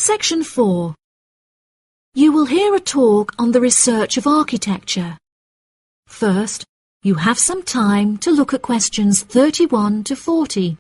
Section 4. You will hear a talk on the research of architecture. First, you have some time to look at questions 31 to 40.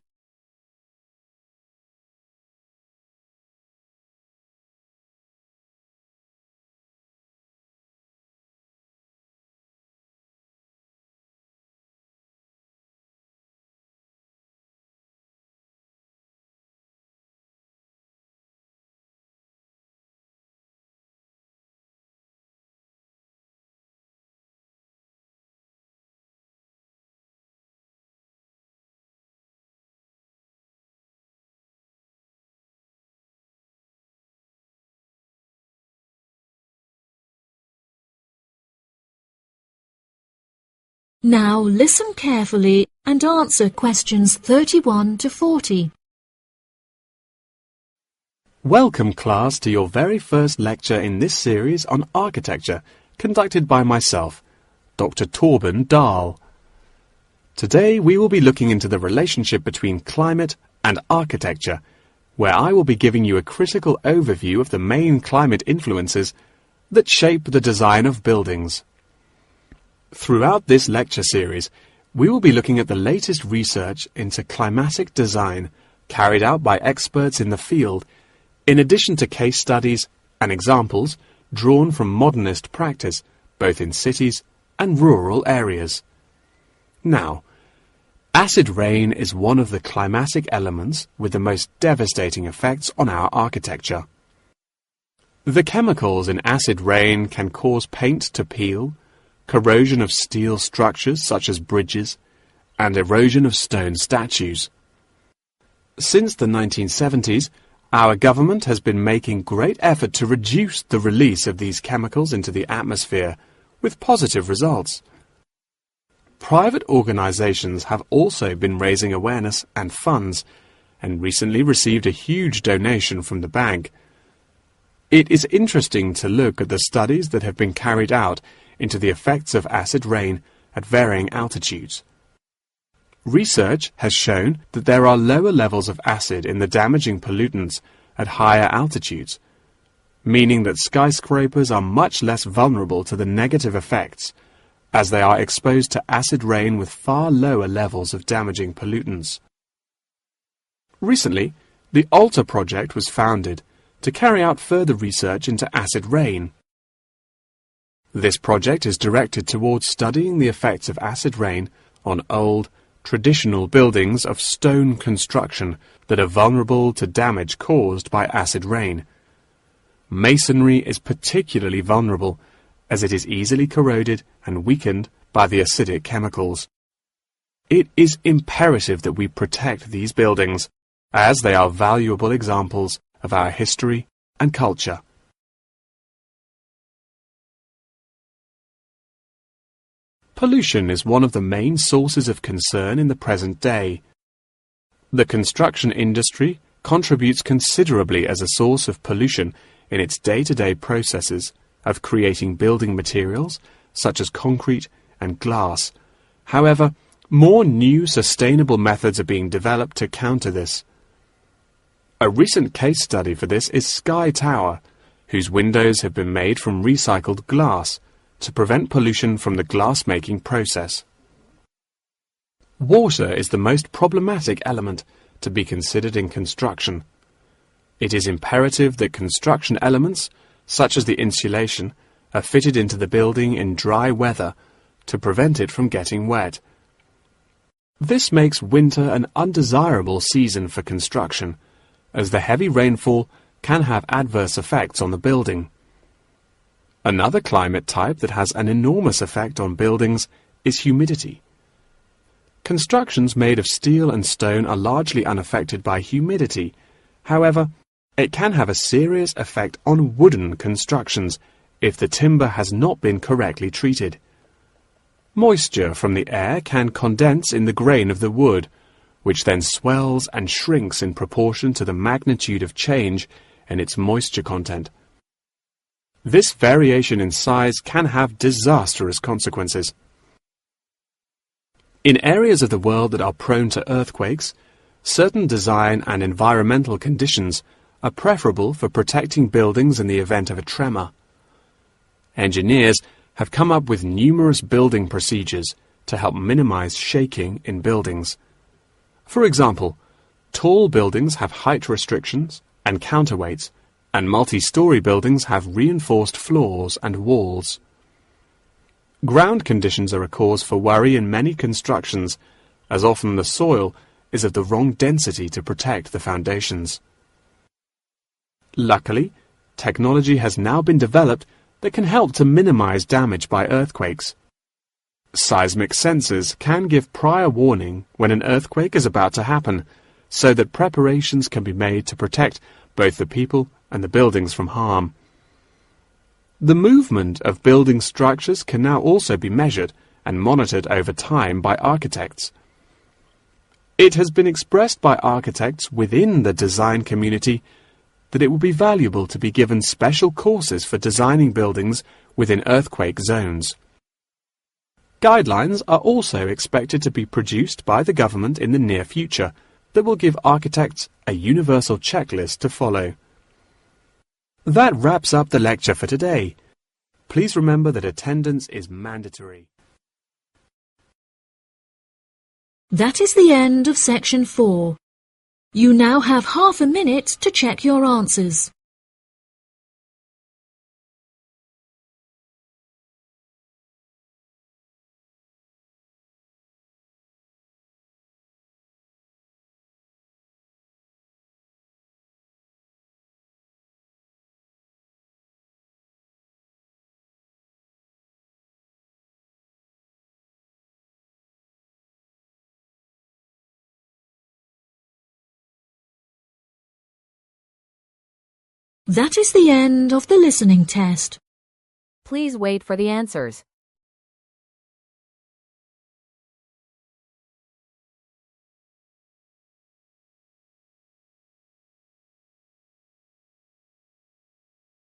Now listen carefully and answer questions 31 to 40. Welcome, class, to your very first lecture in this series on architecture, conducted by myself, Dr. Torben Dahl. Today we will be looking into the relationship between climate and architecture, where I will be giving you a critical overview of the main climate influences that shape the design of buildings. Throughout this lecture series, we will be looking at the latest research into climatic design carried out by experts in the field, in addition to case studies and examples drawn from modernist practice, both in cities and rural areas. Now, acid rain is one of the climatic elements with the most devastating effects on our architecture. The chemicals in acid rain can cause paint to peel, corrosion of steel structures such as bridges, and erosion of stone statues. Since the 1970s, our government has been making great effort to reduce the release of these chemicals into the atmosphere, with positive results. Private organizations have also been raising awareness and funds, and recently received a huge donation from the bank. It is interesting to look at the studies that have been carried out into the effects of acid rain at varying altitudes. Research has shown that there are lower levels of acid in the damaging pollutants at higher altitudes, meaning that skyscrapers are much less vulnerable to the negative effects, as they are exposed to acid rain with far lower levels of damaging pollutants. Recently, the ALTA project was founded to carry out further research into acid rain. This project is directed towards studying the effects of acid rain on old, traditional buildings of stone construction that are vulnerable to damage caused by acid rain. Masonry is particularly vulnerable, as it is easily corroded and weakened by the acidic chemicals. It is imperative that we protect these buildings, as they are valuable examples of our history and culture. Pollution is one of the main sources of concern in the present day. The construction industry contributes considerably as a source of pollution in its day-to-day processes of creating building materials such as concrete and glass. However, more new sustainable methods are being developed to counter this. A recent case study for this is Sky Tower, whose windows have been made from recycled glass to prevent pollution from the glass-making process. Water is the most problematic element to be considered in construction. It is imperative that construction elements, such as the insulation, are fitted into the building in dry weather to prevent it from getting wet. This makes winter an undesirable season for construction, as the heavy rainfall can have adverse effects on the building. Another climate type that has an enormous effect on buildings is humidity. Constructions made of steel and stone are largely unaffected by humidity. However, it can have a serious effect on wooden constructions if the timber has not been correctly treated. Moisture from the air can condense in the grain of the wood, which then swells and shrinks in proportion to the magnitude of change in its moisture content. This variation in size can have disastrous consequences. In areas of the world that are prone to earthquakes, certain design and environmental conditions are preferable for protecting buildings in the event of a tremor. Engineers have come up with numerous building procedures to help minimize shaking in buildings. For example, tall buildings have height restrictions and counterweights, and multi-story buildings have reinforced floors and walls. Ground conditions are a cause for worry in many constructions, as often the soil is of the wrong density to protect the foundations. Luckily, technology has now been developed that can help to minimize damage by earthquakes. Seismic sensors can give prior warning when an earthquake is about to happen, so that preparations can be made to protect both the people and the buildings from harm. The movement of building structures can now also be measured and monitored over time by architects. It has been expressed by architects within the design community that it will be valuable to be given special courses for designing buildings within earthquake zones. Guidelines are also expected to be produced by the government in the near future that will give architects a universal checklist to follow. That wraps up the lecture for today. Please remember that attendance is mandatory. That is the end of section 4. You now have half a minute to check your answers. That is the end of the listening test. Please wait for the answers.